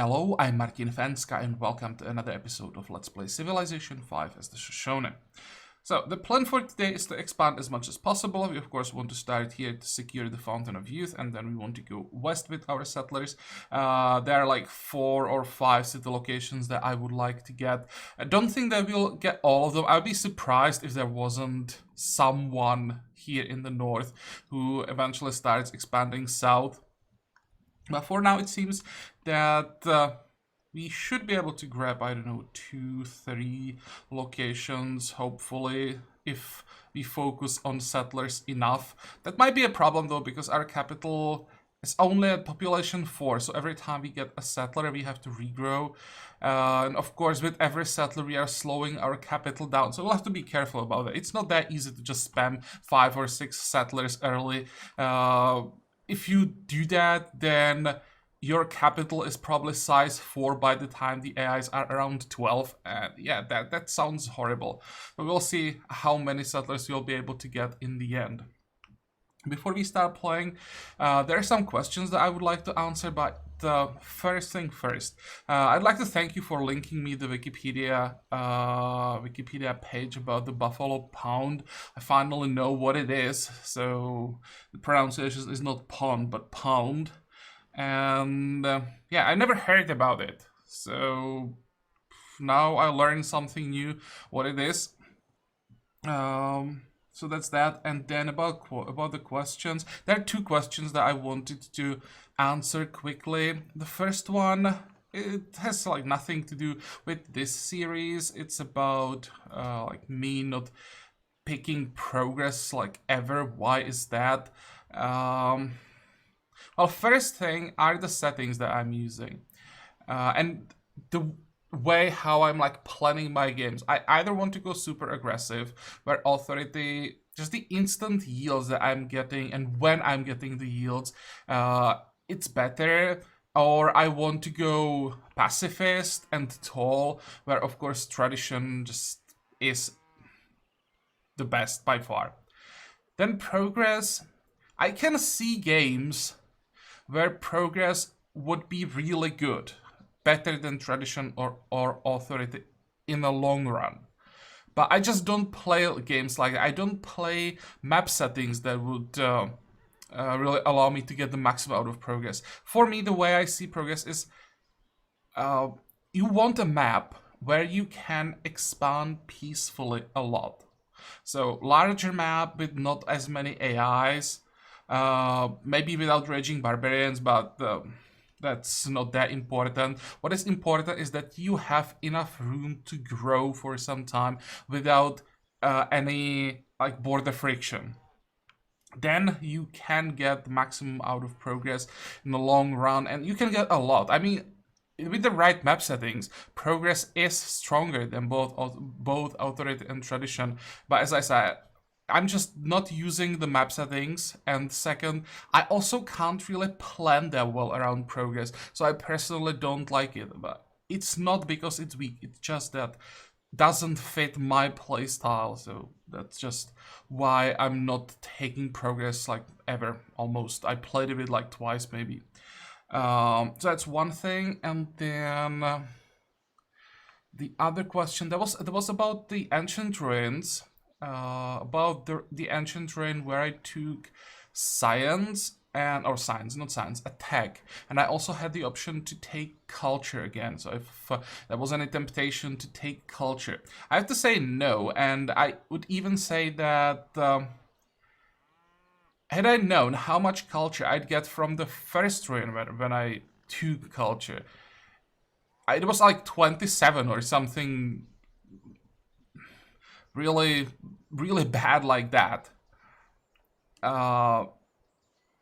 Hello, I'm Martin Fencka and welcome to another episode of Let's Play Civilization 5 as the Shoshone. So, the plan for today is to expand as much as possible. We of course want to start here to secure the Fountain of Youth, and then we want to go west with our settlers. There are like 4 or 5 city locations that I would like to get. I don't think that we'll get all of them. I'd be surprised if there wasn't someone here in the north who eventually starts expanding south. But for now, it seems that we should be able to grab, I don't know, 2, 3 locations, hopefully, if we focus on settlers enough. That might be a problem, though, because our capital is only at population 4, so every time we get a settler, we have to regrow. And of course, with every settler, we are slowing our capital down, so we'll have to be careful about it. It's not that easy to just spam 5 or 6 settlers early. If you do that, then your capital is probably size 4 by the time the AIs are around 12. And yeah, that sounds horrible. But we'll see how many settlers you'll be able to get in the end. Before we start playing, there are some questions that I would like to answer, but first thing first, I'd like to thank you for linking me the Wikipedia page about the buffalo pound. I finally know what it is, so the pronunciation is not pond but pound, and yeah, I never heard about it, so now I learned something new, what it is. So that's that, and then about the questions. There are 2 questions that I wanted to answer quickly. The first one, it has like nothing to do with this series. It's about like me not picking progress like ever. Why is that? Well, first thing are the settings that I'm using, and the way how I'm like planning my games. I either want to go super aggressive, where authority, just the instant yields that I'm getting and when I'm getting the yields, it's better, or I want to go pacifist and tall, where of course tradition just is the best by far. Then progress, I can see games where progress would be really good, better than tradition or authority in the long run. But I just don't play games like that. I don't play map settings that would really allow me to get the maximum out of progress. For me, the way I see progress is you want a map where you can expand peacefully a lot. So larger map with not as many AIs, maybe without raging barbarians, but that's not that important. What is important is that you have enough room to grow for some time without any like border friction. Then you can get the maximum out of progress in the long run, and you can get a lot. I mean, with the right map settings, progress is stronger than both authority and tradition. But as I said, I'm just not using the map settings, and second, I also can't really plan that well around progress, so I personally don't like it. But it's not because it's weak, it's just that doesn't fit my playstyle, so that's just why I'm not taking progress like ever, almost. I played with it like twice maybe. So that's one thing, and then the other question that was about the ancient ruins. About the ancient terrain where I took science attack, and I also had the option to take culture again. So if there was any temptation to take culture, I have to say no, and I would even say that had I known how much culture I'd get from the first terrain when I took culture, it was like 27 or something. Really bad like that. Had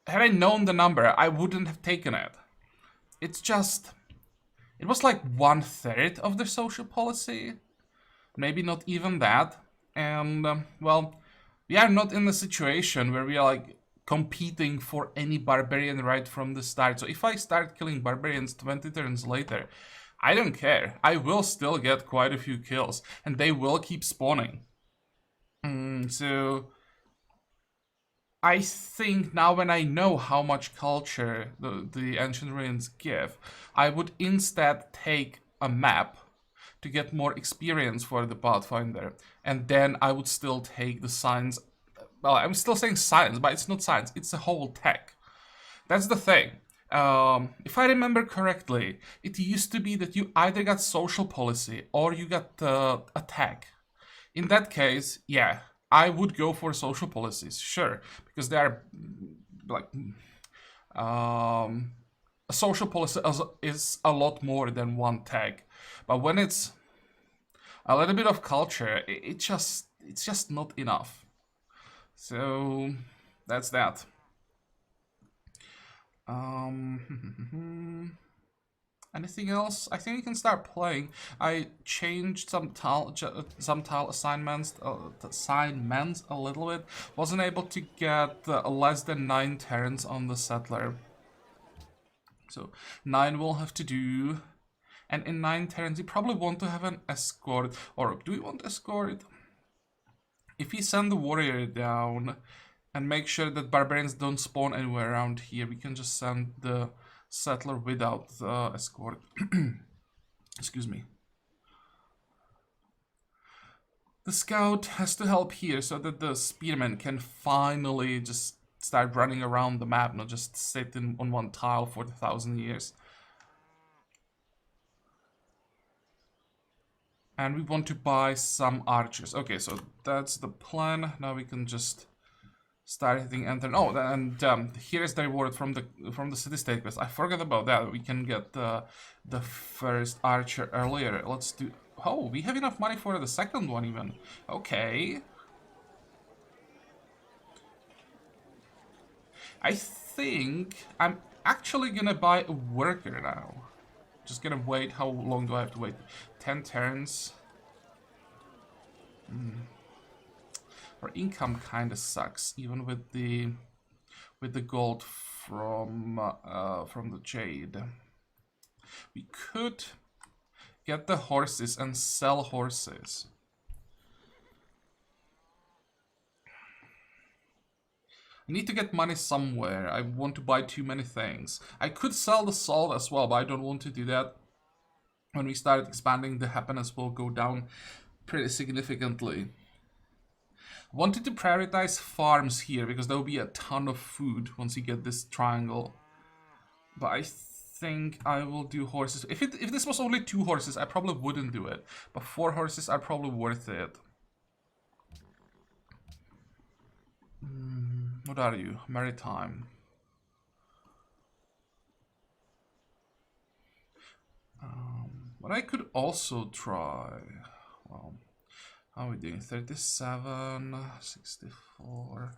I known the number, I wouldn't have taken it. It's just, it was like 1/3 of the social policy, maybe not even that. And well, we are not in a situation where we are like competing for any barbarian right from the start. So if I start killing barbarians 20 turns later, I don't care. I will still get quite a few kills, and they will keep spawning. So I think now when I know how much culture the ancient ruins give, I would instead take a map to get more experience for the Pathfinder, and then I would still take the science. Well, I'm still saying science, but it's not science, it's a whole tech. That's the thing. If I remember correctly, it used to be that you either got social policy or you got attack. In that case, yeah, I would go for social policies, sure, because they are like a social policy is a lot more than one tag. But when it's a little bit of culture, it's just not enough. So that's that. Anything else? I think we can start playing. I changed some tile assignments a little bit. Wasn't able to get less than 9 turns on the settler. So 9 will have to do. And in 9 turns, you probably want to have an escort. Or do we want escort? If we send the warrior down and make sure that barbarians don't spawn anywhere around here, we can just send the settler without the escort. Excuse me. The scout has to help here so that the spearman can finally just start running around the map, not just sit on one tile for 1,000 years. And we want to buy some archers. Okay, so that's the plan. Now we can just start hitting enter. Oh, and here is the reward from the city state quest. I forgot about that. We can get the first archer earlier. Let's do. Oh, we have enough money for the second one even. Okay. I think I'm actually gonna buy a worker now. Just gonna wait. How long do I have to wait? 10 turns. Our income kind of sucks, even with the gold from the jade. We could get the horses and sell horses. I need to get money somewhere. I want to buy too many things. I could sell the salt as well, but I don't want to do that. When we start expanding, the happiness will go down pretty significantly. Wanted to prioritize farms here because there will be a ton of food once you get this triangle. But I think I will do horses. If this was only 2 horses, I probably wouldn't do it. But 4 horses are probably worth it. What are you? Maritime. What I could also try. Well, how are we doing? 37, 64.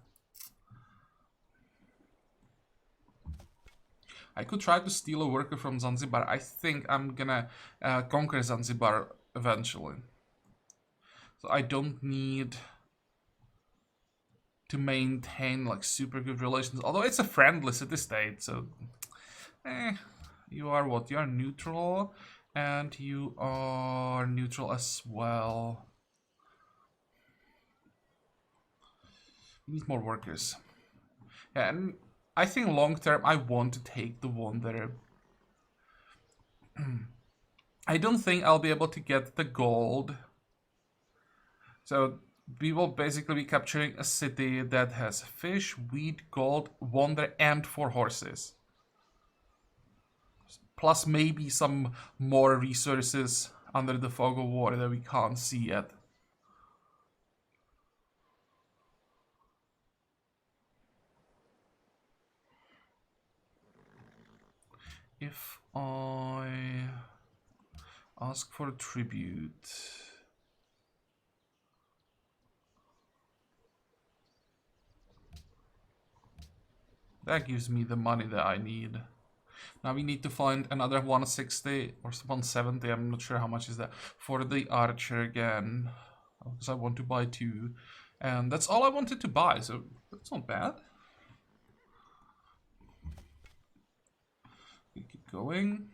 I could try to steal a worker from Zanzibar. I think I'm gonna conquer Zanzibar eventually. So I don't need to maintain like super good relations. Although it's a friendly city state, so you are what? You are neutral, and you are neutral as well. We need more workers. Yeah, and I think long term I want to take the Wanderer. I don't think I'll be able to get the gold. So we will basically be capturing a city that has fish, wheat, gold, Wanderer, and 4 horses. Plus maybe some more resources under the fog of war that we can't see yet. If I ask for a tribute, that gives me the money that I need. Now we need to find another 160 or 170, I'm not sure how much is that, for the archer again, because I want to buy 2. And that's all I wanted to buy, so that's not bad. We keep going.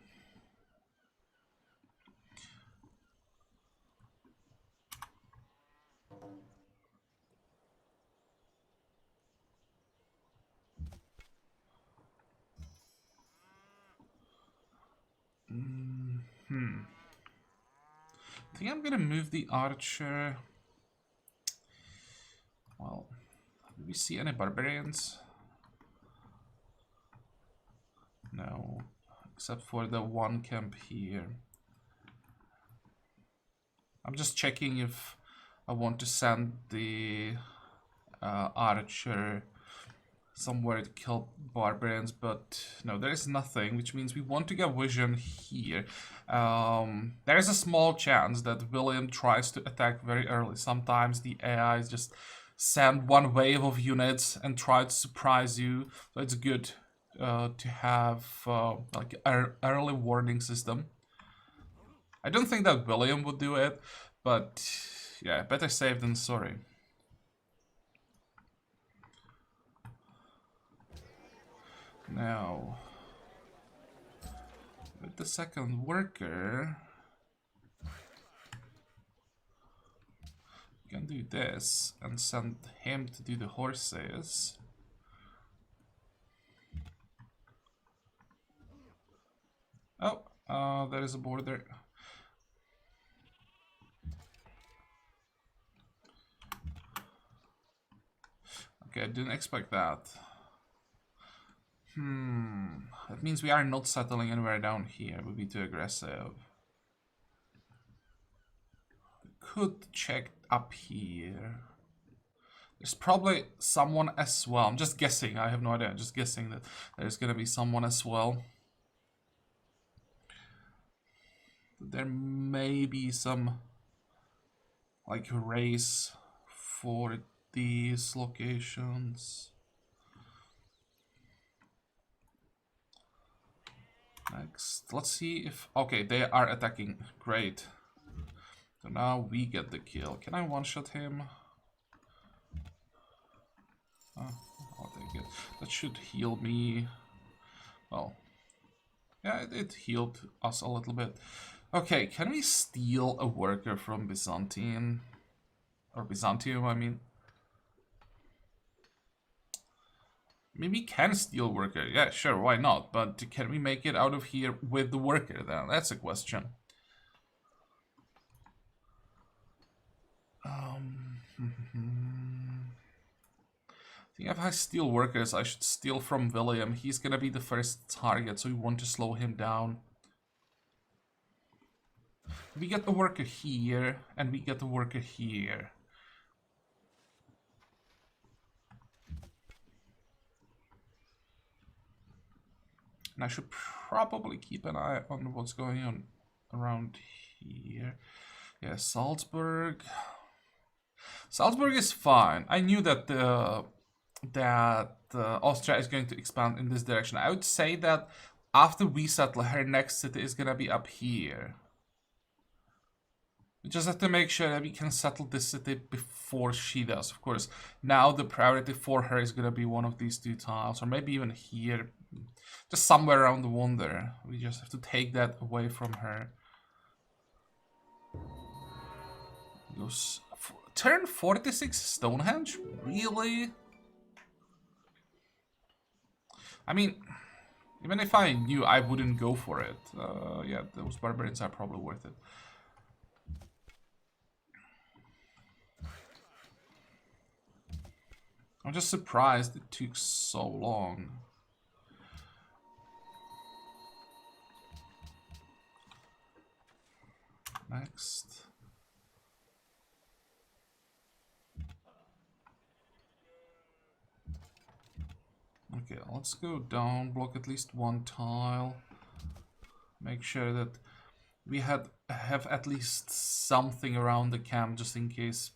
I think I'm gonna move the archer. Well, do we see any barbarians? No, except for the one camp here. I'm just checking if I want to send the archer somewhere to kill barbarians, but no, there is nothing, which means we want to get vision here. There is a small chance that William tries to attack very early. Sometimes the AIs just send one wave of units and try to surprise you, so it's good to have like an early warning system. I don't think that William would do it, but yeah, better safe than sorry. Now, with the second worker, we can do this and send him to do the horses. Oh, there is a border. Okay, I didn't expect that. That means we are not settling anywhere down here. It would be too aggressive. We could check up here. There's probably someone as well. I'm just guessing. I have no idea. I'm just guessing that there's gonna be someone as well. There may be some like race for these locations. Next, let's see if... Okay, they are attacking. Great. So now we get the kill. Can I one-shot him? I'll take it. That should heal me. Well, yeah, it healed us a little bit. Okay, can we steal a worker from Byzantine? Or Byzantium, I mean. Maybe we can steal worker. Yeah, sure, why not? But can we make it out of here with the worker then? That's a question. I think if I steal workers, I should steal from William. He's gonna be the first target, so we want to slow him down. We get a worker here, and we get a worker here. And I should probably keep an eye on what's going on around here. Yeah, Salzburg. Salzburg is fine. I knew that Austria is going to expand in this direction. I would say that after we settle, her next city is gonna be up here. We just have to make sure that we can settle this city before she does. Of course, now the priority for her is gonna be one of these two tiles, or maybe even here. Just somewhere around the wonder. We just have to take that away from her. Goes turn 46 Stonehenge? Really? I mean, even if I knew, I wouldn't go for it. Yeah, those barbarians are probably worth it. I'm just surprised it took so long. Next. Okay, let's go down, block at least one tile. Make sure that we have at least something around the camp just in case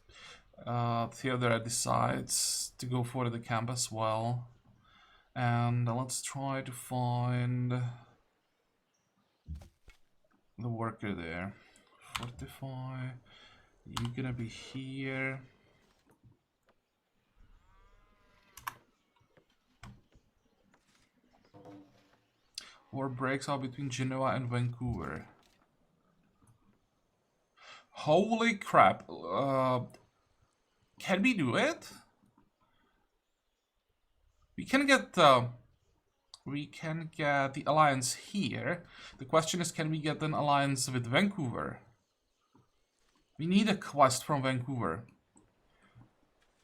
Theodora decides to go for the camp as well. And let's try to find the worker there. Fortify. You're gonna be here. War breaks out between Genoa and Vancouver. Holy crap. Can we do it? We can get we can get the alliance here. The question is, can we get an alliance with Vancouver? We need a quest from Vancouver.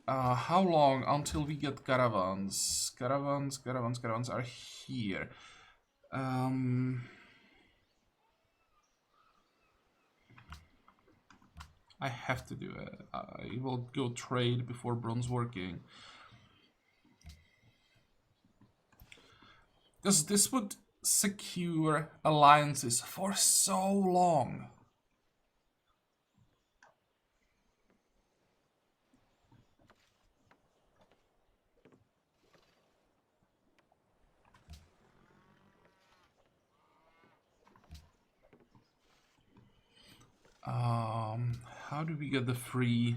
How long until we get caravans? Caravans are here. I have to do it. I will go trade before bronze working. Because this would secure alliances for so long. How do we get the free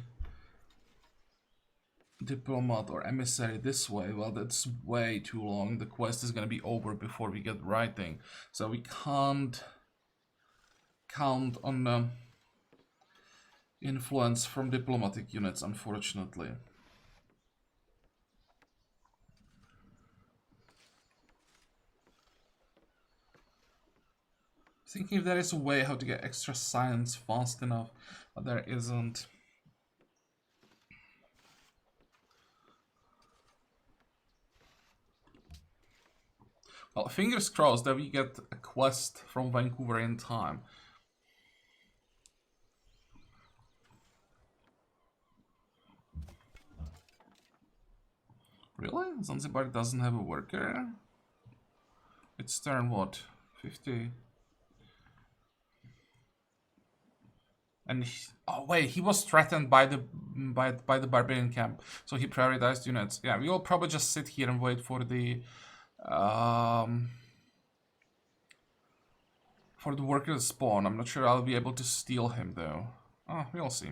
diplomat or emissary this way? Well, that's way too long. The quest is gonna be over before we get writing, so we can't count on influence from diplomatic units, unfortunately. Thinking if there is a way how to get extra science fast enough, but there isn't. Well, fingers crossed that we get a quest from Vancouver in time. Really? Zanzibar doesn't have a worker? It's turn what? 50? And oh wait, he was threatened by the barbarian camp, so he prioritized units. Yeah, we will probably just sit here and wait for the worker to spawn. I'm not sure I'll be able to steal him though. Oh, we'll see.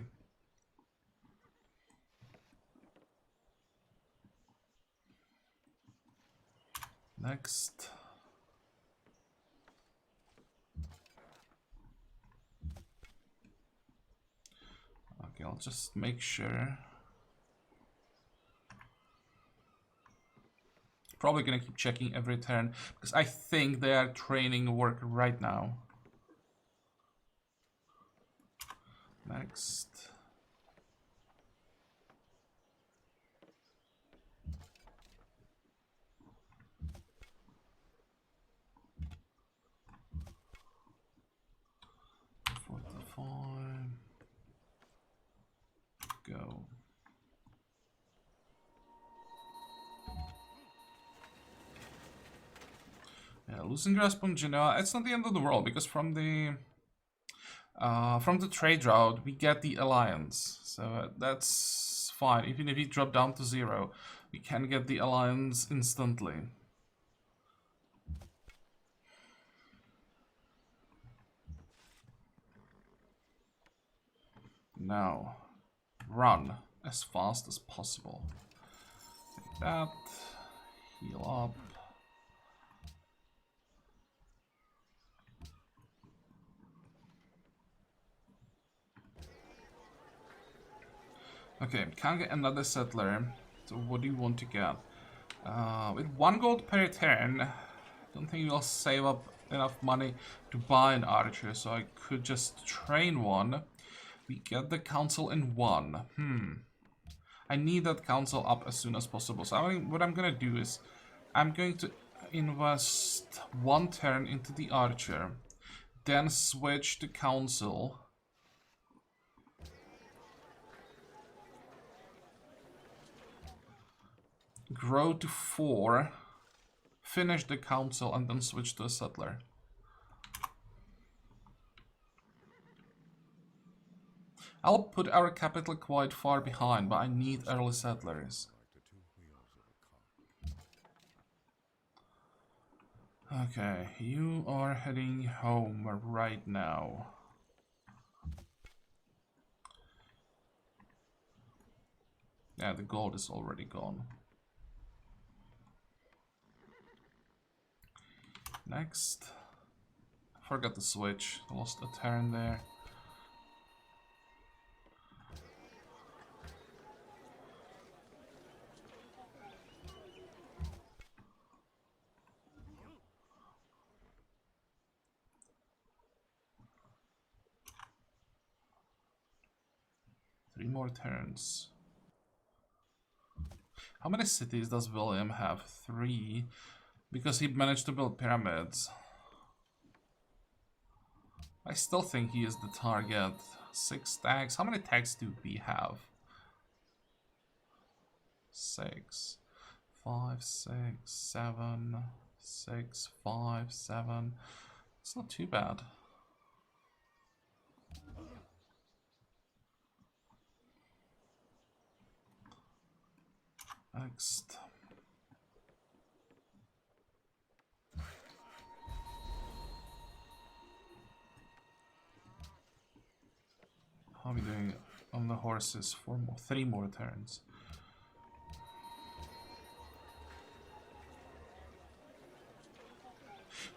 Next. Okay, I'll just make sure. Probably gonna keep checking every turn because I think they are training a worker right now. Next. Go. Yeah, losing grasp on Genoa, it's not the end of the world because from the trade route we get the alliance, so that's fine. Even if we drop down to 0, we can get the alliance instantly. Now, run as fast as possible. Take that, heal up. Okay, can't get another settler. So what do you want to get? With 1 gold per turn, I don't think you'll save up enough money to buy an archer, so I could just train one. We get the council in 1. I need that council up as soon as possible. So what I'm gonna do is I'm going to invest 1 turn into the archer, then switch to council. Grow to 4, finish the council, and then switch to a settler. I'll put our capital quite far behind, but I need early settlers. Okay, you are heading home right now. Yeah, the gold is already gone. Next. Forgot to switch. Lost a turn there. more turns. How many cities does William have? 3. Because he managed to build pyramids. I still think he is the target. 6 tags. How many tags do we have? 6, 5, 6, 7, 6, 5, 7. It's not too bad. Next. How are we doing on the horses? 3 more turns.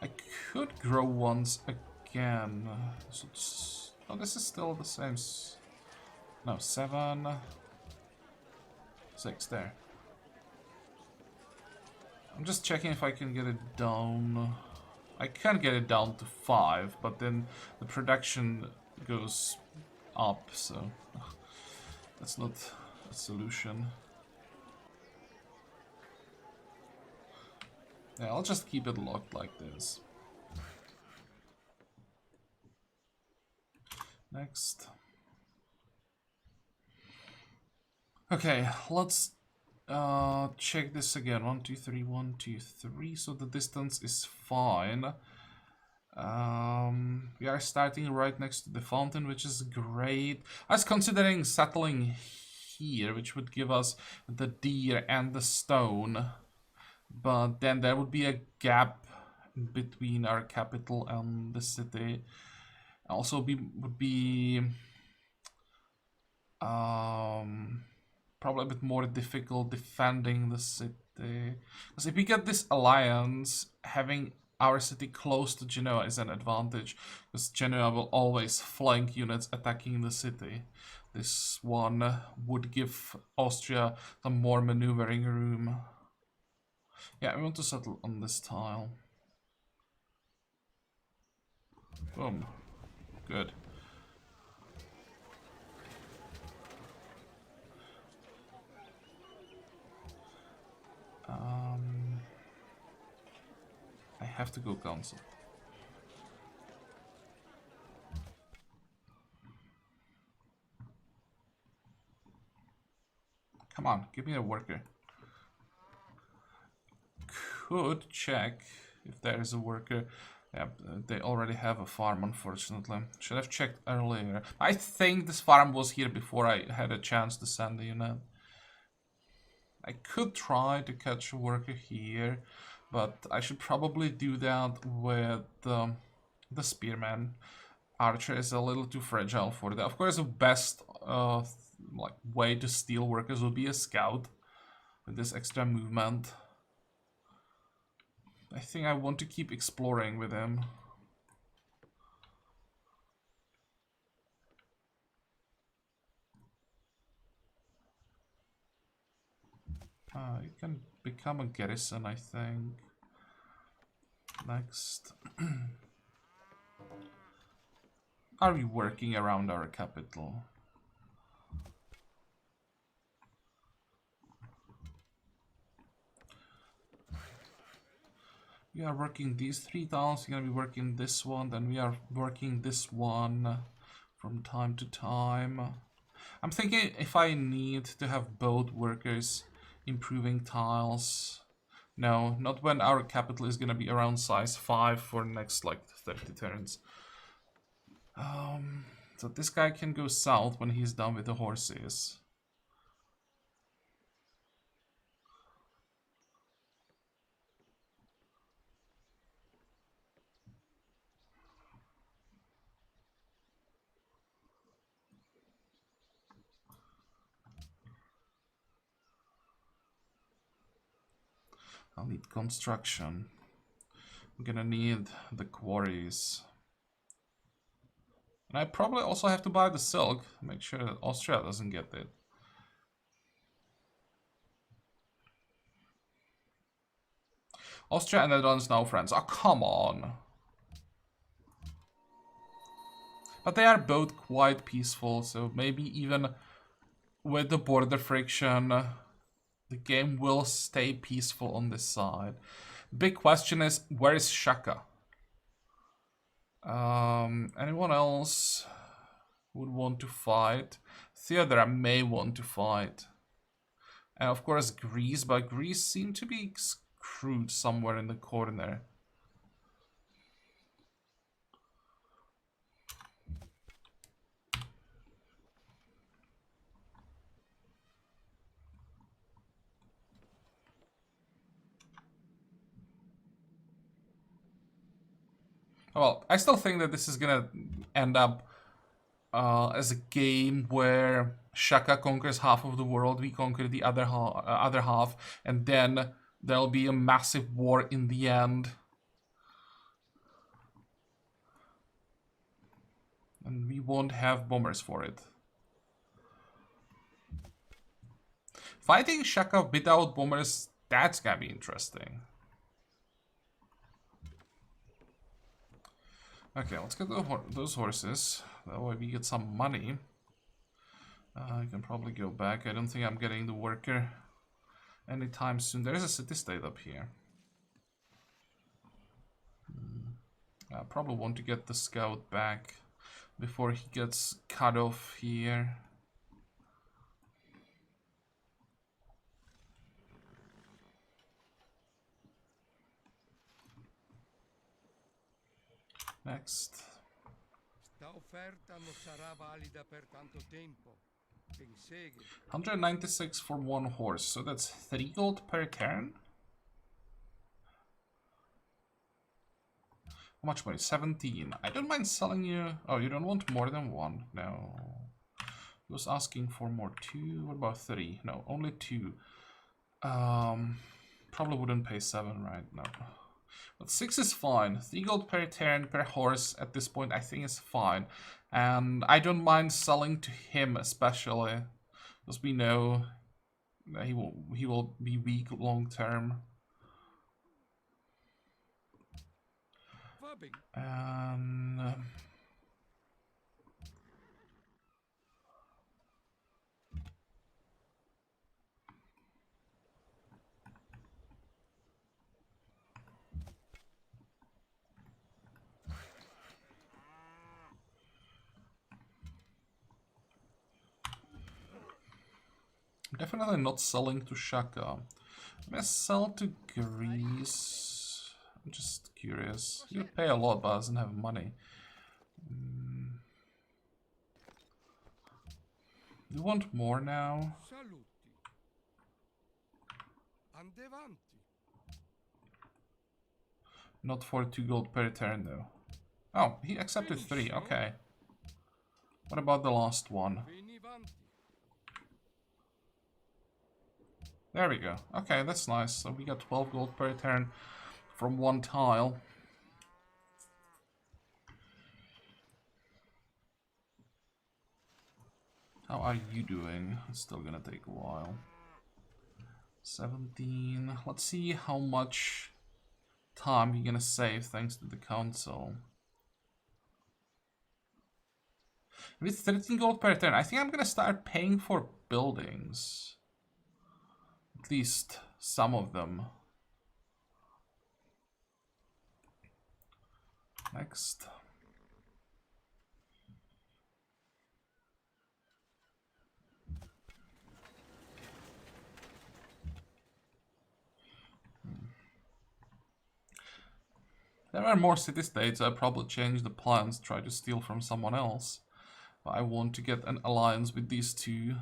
I could grow once again. So oh, this is still the same. No, 7, 6 there. I'm just checking if I can get it down. I can get it down to 5, but then the production goes up, so that's not a solution. Yeah, I'll just keep it locked like this. Next. Okay, let's check this again. 1, 2, 3, 1, 2, 3. So the distance is fine. We are starting right next to the fountain, which is great. I was considering settling here, which would give us the deer and the stone. But then there would be a gap between our capital and the city. Also, would be probably a bit more difficult defending the city. Because if we get this alliance, having our city close to Genoa is an advantage. Because Genoa will always flank units attacking the city. This one would give Austria some more maneuvering room. Yeah, we want to settle on this tile. Boom. Good. I have to go council. Come on, give me a worker. Could check if there is a worker. Yeah, they already have a farm, unfortunately. Should have checked earlier. I think this farm was here before I had a chance to send the unit. I could try to catch a worker here, but I should probably do that with the spearman. Archer is a little too fragile for that. Of course, the best like way to steal workers will be a scout with this extra movement. I think I want to keep exploring with him. You can become a garrison, I think. Next. Are we working around our capital? We are working these 3 tiles, we're gonna be working this one, then we are working this one from time to time. I'm thinking if I need to have both workers improving tiles. No, not when our capital is gonna be around size 5 for next like 30 turns. So this guy can go south when he's done with the horses. I'll need construction. I'm gonna need the quarries. And I probably also have to buy the silk, make sure that Austria doesn't get it. Austria and Netherlands now friends. Oh, come on. But they are both quite peaceful, so maybe even with the border friction, the game will stay peaceful on this side. Big question is, where is Shaka? Anyone else would want to fight? Theodora may want to fight. And of course Greece, but Greece seemed to be screwed somewhere in the corner. Well, I still think that this is gonna end up as a game where Shaka conquers half of the world, we conquer the other half, and then there'll be a massive war in the end. And we won't have bombers for it. Fighting Shaka without bombers, that's gonna be interesting. Okay, let's get those horses. That way we get some money. I can probably go back. I don't think I'm getting the worker anytime soon. There's a city-state up here. I probably want to get the scout back before he gets cut off here. Next. 196 for one horse, so that's 3 gold per turn. How much money? 17. I don't mind selling you. Oh, you don't want more than 1? No. He was asking for more. 2. What about 3? No, only 2. Probably wouldn't pay 7, right? No. But 6 is fine. 3 gold per turn per horse at this point I think is fine. And I don't mind selling to him especially. Because we know that he will be weak long term. And I'm definitely not selling to Shaka. I'm gonna sell to Greece. I'm just curious. He would pay a lot, but doesn't have money. Do you want more now? Not for 2 gold per turn though. Oh, he accepted 3, okay. What about the last one? There we go. Okay, that's nice. So we got 12 gold per turn from one tile. How are you doing? It's still gonna take a while. 17. Let's see how much time you're gonna save thanks to the council. With 13 gold per turn, I think I'm gonna start paying for buildings. At least some of them. Next. There are more city-states. I'll probably change the plans, try to steal from someone else. But I want to get an alliance with these two.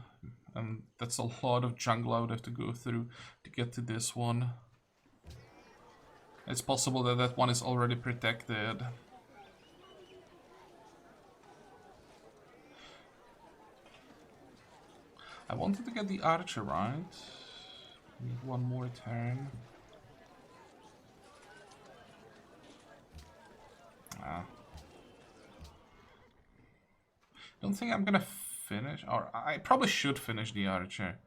And that's a lot of jungle I would have to go through to get to this one. It's possible that that one is already protected. I wanted to get the archer, right? Need one more turn. Don't think I'm gonna finish, or I probably should finish the archer.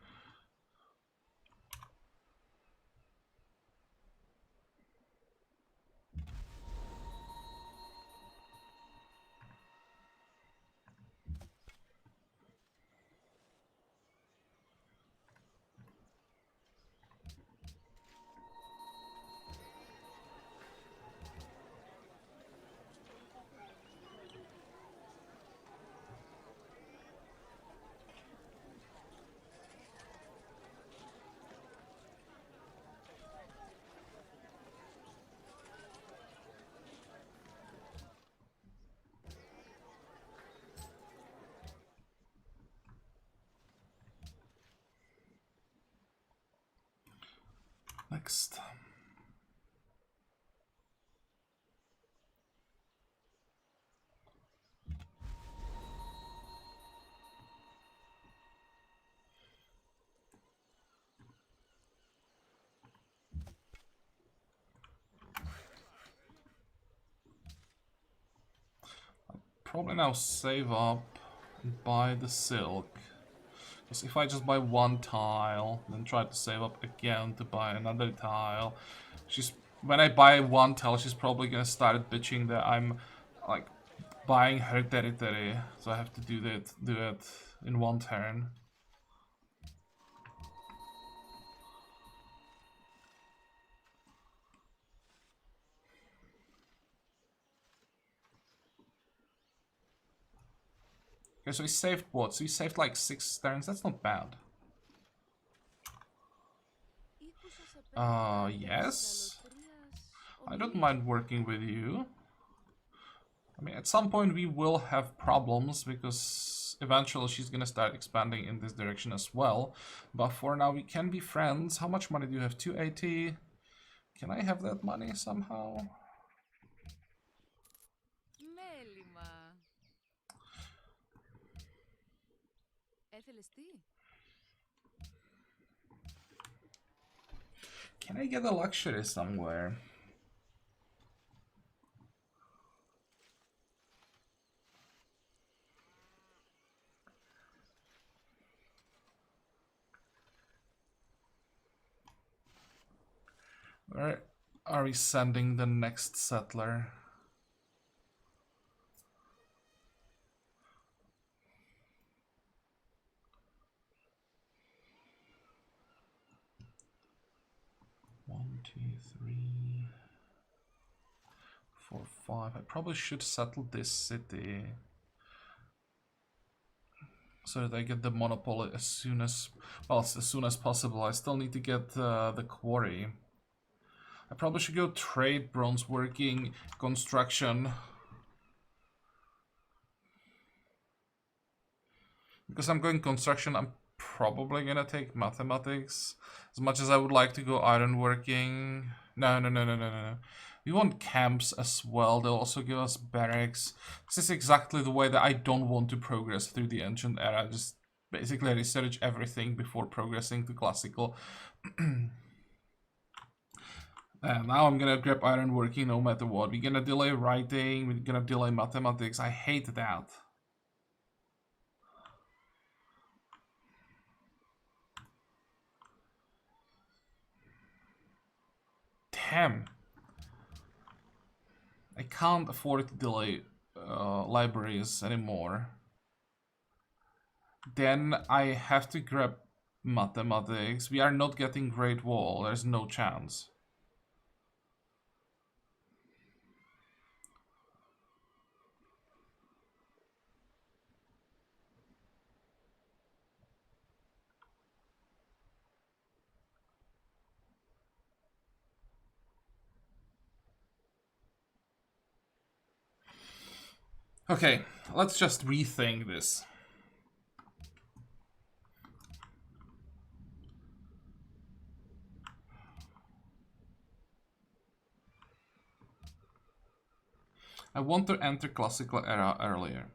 next? Probably now save up and buy the silk. Because if I just buy one tile, then try to save up again to buy another tile, when I buy one tile, she's probably gonna start bitching that I'm like buying her territory, so I have to do it in one turn. Okay, so he saved what? So he saved like 6 turns. That's not bad. Yes. I don't mind working with you. I mean, at some point we will have problems because eventually she's gonna start expanding in this direction as well. But for now, we can be friends. How much money do you have? 280. Can I have that money somehow? Can I get a luxury somewhere? Where are we sending the next settler? One, two, three, 4, 5. I probably should settle this city so that I get the monopoly as soon as, well, as soon as possible. I still need to get the quarry. I probably should go trade, bronze working, construction. Because I'm going construction, I'm probably gonna take mathematics. As much as I would like to go ironworking. No. We want camps as well. They'll also give us barracks. This is exactly the way that I don't want to progress through the ancient era. Just basically research everything before progressing to classical. Now I'm gonna grab ironworking no matter what. We're gonna delay writing, we're gonna delay mathematics. I hate that. Damn. I can't afford to delay libraries anymore. Then I have to grab mathematics. We are not getting Great Wall. There's no chance. Okay, let's just rethink this. I want to enter classical era earlier.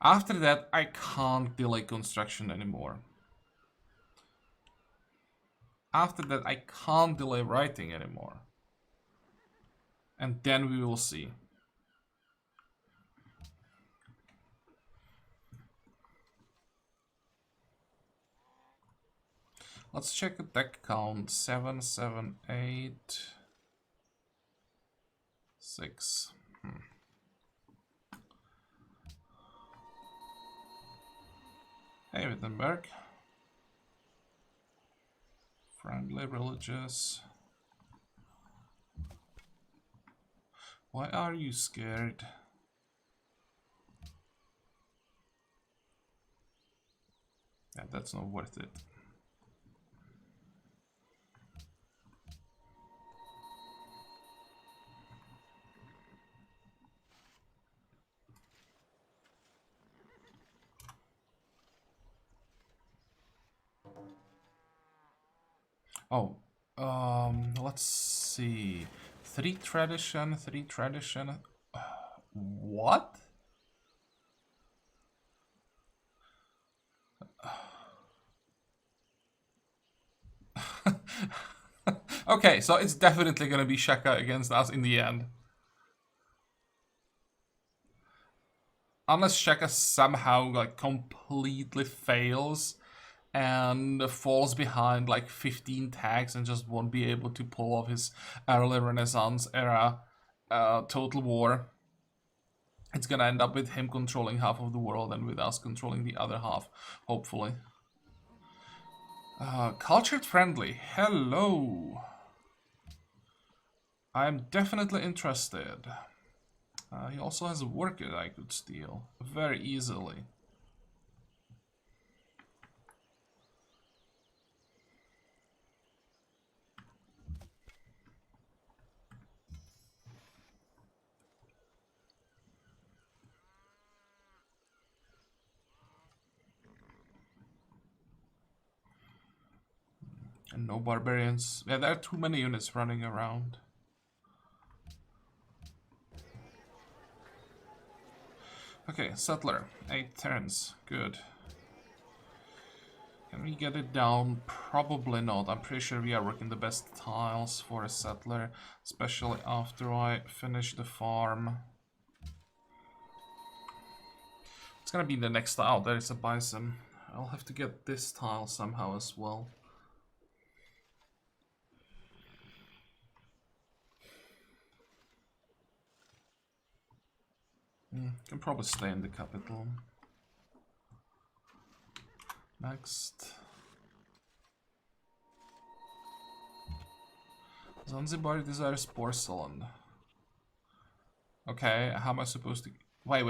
After that, I can't delay construction anymore. After that, I can't delay writing anymore. And then we will see. Let's check the deck count. 7, 7, 8, 6. Hey, Wittenberg. Friendly, religious. Why are you scared? Yeah, that's not worth it. Oh, let's see. Three tradition, three tradition. What? Okay, so it's definitely gonna be Sheka against us in the end. Unless Sheka somehow like completely fails and falls behind like 15 tags and just won't be able to pull off his early Renaissance era Total War. It's gonna end up with him controlling half of the world and with us controlling the other half, hopefully. Cultured friendly, hello. I'm definitely interested. He also has a worker that I could steal very easily. And no barbarians. Yeah, there are too many units running around. Okay, settler. 8 turns. Good. Can we get it down? Probably not. I'm pretty sure we are working the best tiles for a settler, especially after I finish the farm. It's gonna be the next tile. There is a bison. I'll have to get this tile somehow as well. Can probably stay in the capital. Next. Zanzibar desires porcelain. Okay, how am I supposed to... Wait.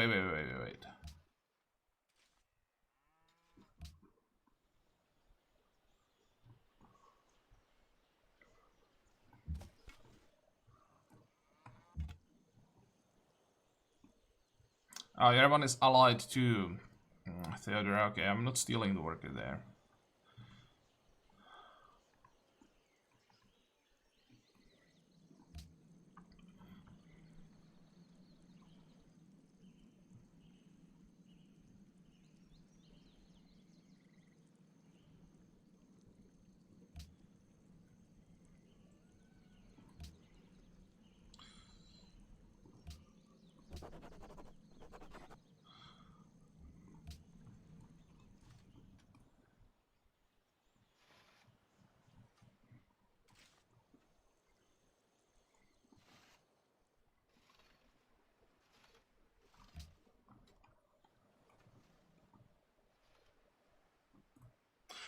Oh, Yerevan is allied to Theodore. Okay, I'm not stealing the worker there.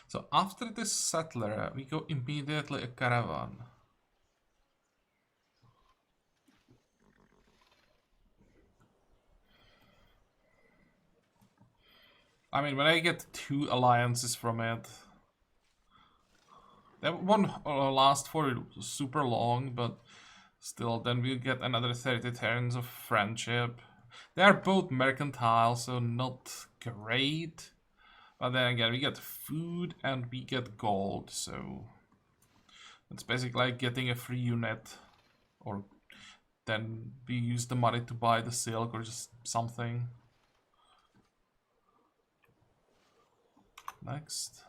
So after this settler, we go immediately a caravan. I mean, when I get 2 alliances from it, that won't last for super long, but still, then we'll get another 30 turns of friendship. They are both mercantile, so not great. But then again, we get food and we get gold, so it's basically like getting a free unit, or then we use the money to buy the silk or just something. Next.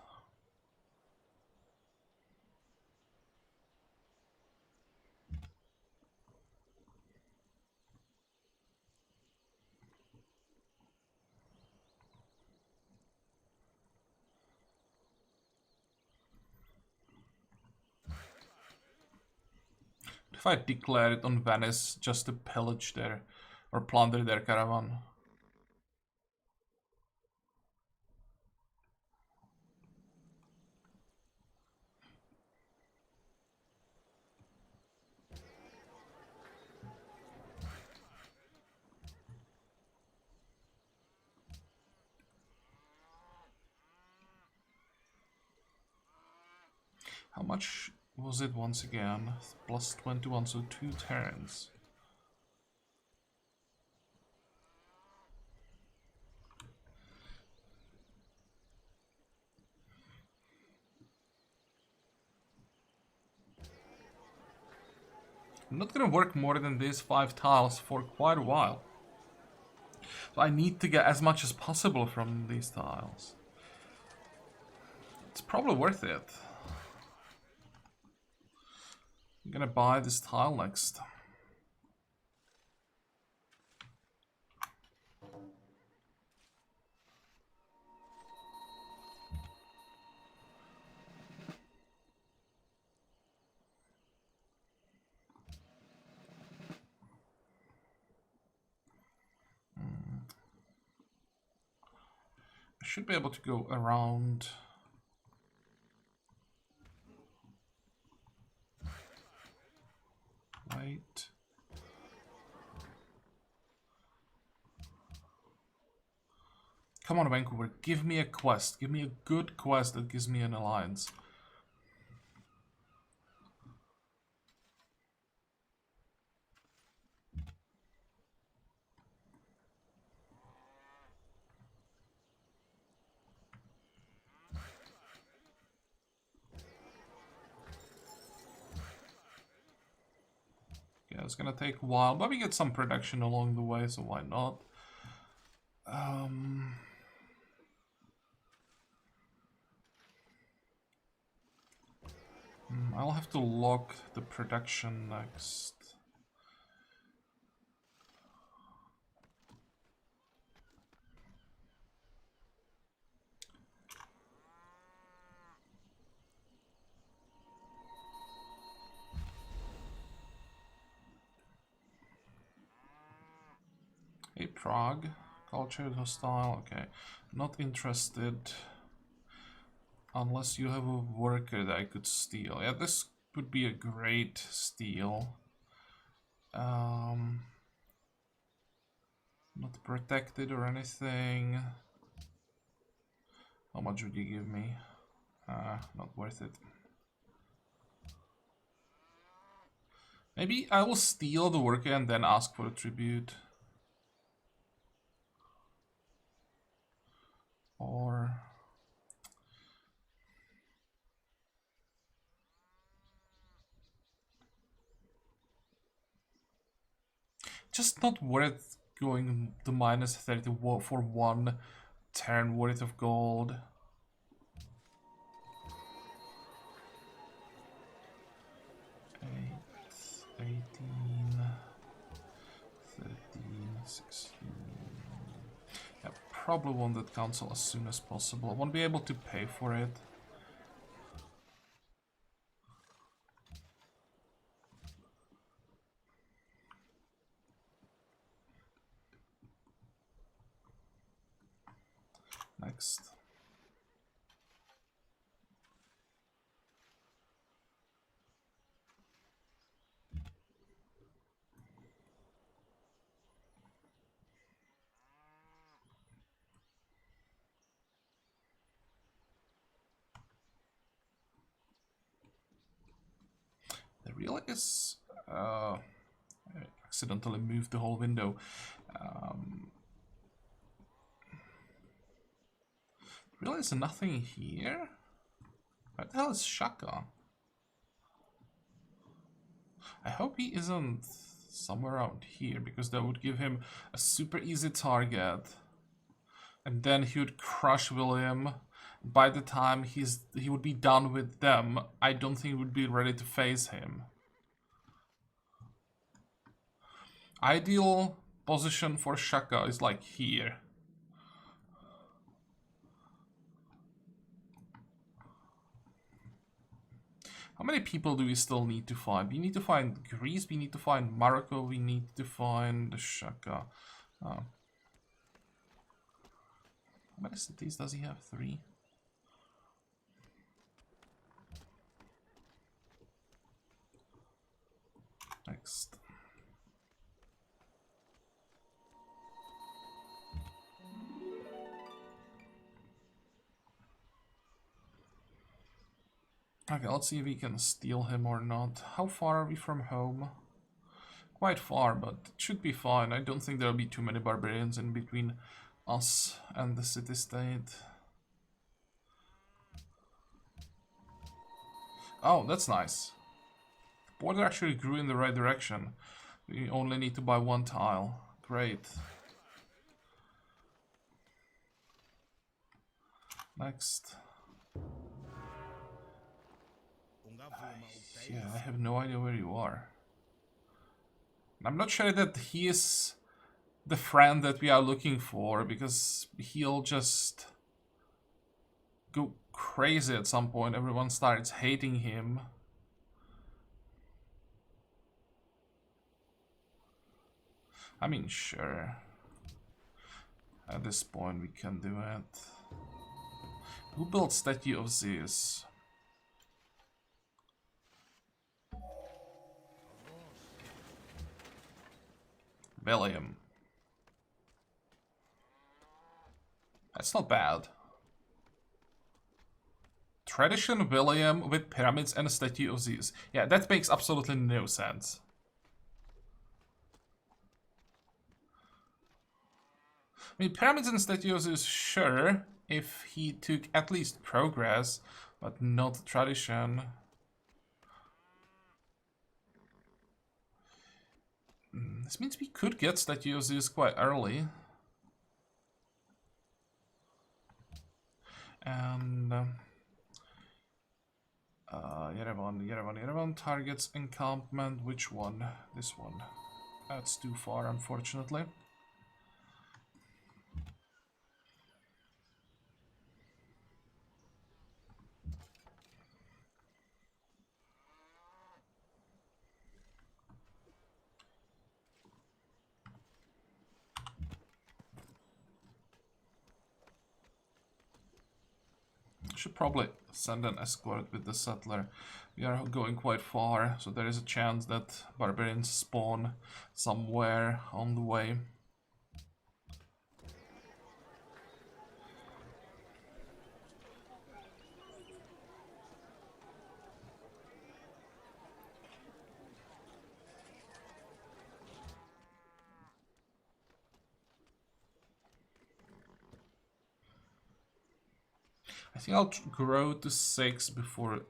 If I declare it on Venice just to pillage their or plunder their caravan. How much was it once again? Plus 21, so 2 turns. I'm not gonna work more than these 5 tiles for quite a while. So I need to get as much as possible from these tiles. It's probably worth it. I'm gonna buy this tile next. I should be able to go around. Wait. Come on, Vancouver, give me a quest. Give me a good quest that gives me an alliance. Yeah, it's gonna take a while, but we get some production along the way, so why not? I'll have to lock the production next. Hey, Prague. Culture is hostile. Okay. Not interested. Unless you have a worker that I could steal. Yeah, this would be a great steal. Not protected or anything. How much would you give me? Not worth it. Maybe I will steal the worker and then ask for a tribute. Or... just not worth going to minus 30 for 1 turn worth of gold. Eight, 18, 13, 16. Yeah, probably want that council as soon as possible. I won't be able to pay for it. Next. There really is... I accidentally moved the whole window. Really is nothing here? Where the hell is Shaka? I hope he isn't somewhere around here, because that would give him a super easy target. And then he would crush William. By the time he would be done with them, I don't think he would be ready to face him. Ideal position for Shaka is like here. How many people do we still need to find? We need to find Greece, we need to find Morocco, we need to find Shaka. How many cities does he have? 3? Next. Okay, let's see if we can steal him or not. How far are we from home? Quite far, but it should be fine. I don't think there'll be too many barbarians in between us and the city-state. Oh, that's nice. border actually grew in the right direction. We only need to buy one tile. Great. Next. Yeah, I have no idea where you are. I'm not sure that he is the friend that we are looking for, because he'll just go crazy at some point. Everyone starts hating him. I mean, sure. At this point we can do it. Who built Statue of Zeus? William. That's not bad. Tradition William with pyramids and a Statue of Zeus. Yeah, that makes absolutely no sense. I mean, pyramids and Statue of Zeus, sure, if he took at least progress, but not tradition. This means we could get Statue of Zeus quite early. And Yerevan targets encampment. Which one? This one. That's too far, unfortunately. Should probably send an escort with the settler. We are going quite far, so there is a chance that barbarians spawn somewhere on the way. I think I'll grow to 6 before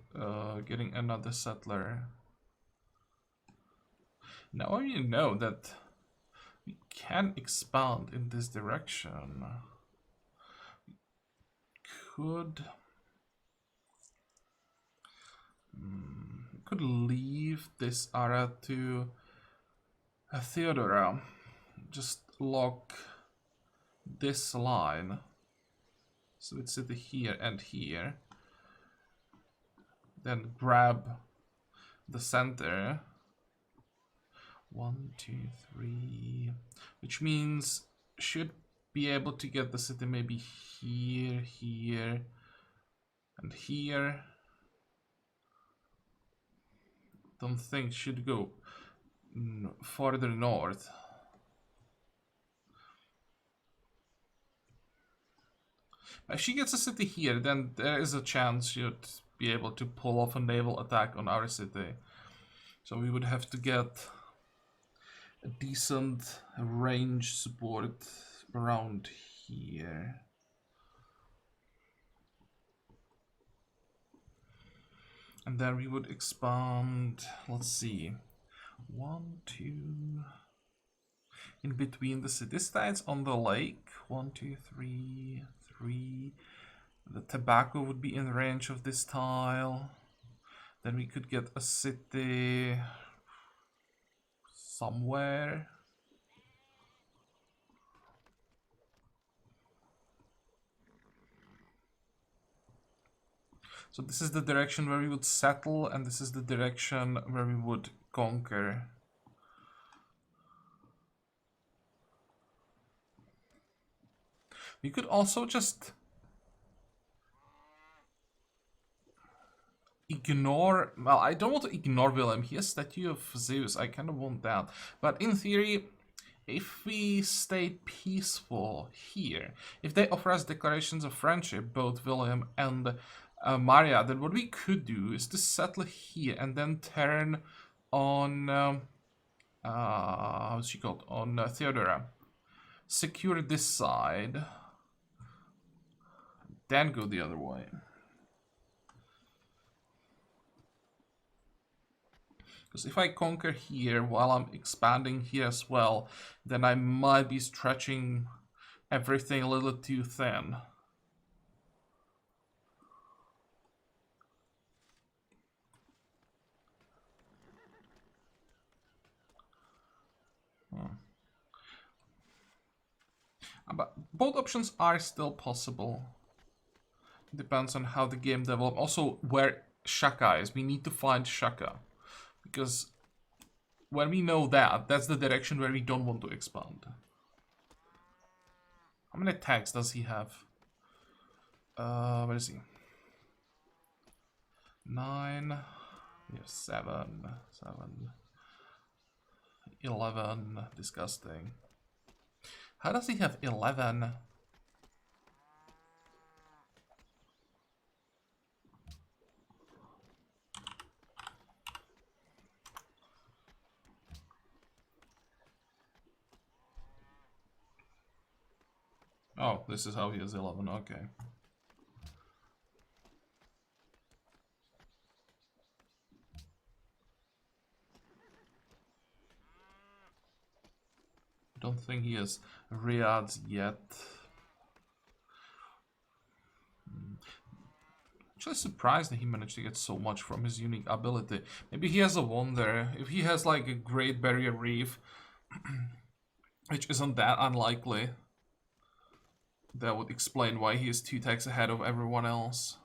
getting another settler. Now you know that we can expand in this direction. Could leave this area to Theodora. Just lock this line. So it's at here and here. Then grab the center. 1, 2, 3. Which means should be able to get the city maybe here, here, and here. Don't think should go farther north. If she gets a city here, then there is a chance she'd be able to pull off a naval attack on our city. So we would have to get a decent range support around here. And then we would expand, let's see, 1, 2, in between the city states on the lake, 1, 2, 3, 3. The tobacco would be in range of this tile. Then we could get a city somewhere. So this is the direction where we would settle, and this is the direction where we would conquer. We could also just ignore, well, I don't want to ignore Wilhelm. He has Statue of Zeus, I kind of want that. But in theory, if we stay peaceful here, if they offer us declarations of friendship, both Wilhelm and Maria, then what we could do is to settle here and then turn on, how's she called, on Theodora. Secure this side, then go the other way. Because if I conquer here while I'm expanding here as well, then I might be stretching everything a little too thin. But both options are still possible. Depends on how the game develops. Also, where Shaka is. We need to find Shaka. Because when we know that, that's the direction where we don't want to expand. How many attacks does he have? Where is he? 9. We have 7. 11. Disgusting. How does he have 11? Oh, this is how he has 11, okay. Don't think he has Riyadhs yet. Actually surprised that he managed to get so much from his unique ability. Maybe he has a wonder. If he has like a Great Barrier Reef, which isn't that unlikely, that would explain why he is 2 attacks ahead of everyone else.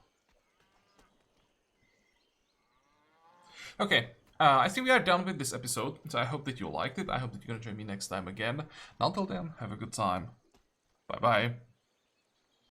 Okay, I think we are done with this episode, so I hope that you liked it. I hope that you're gonna join me next time again. And until then, have a good time. Bye-bye.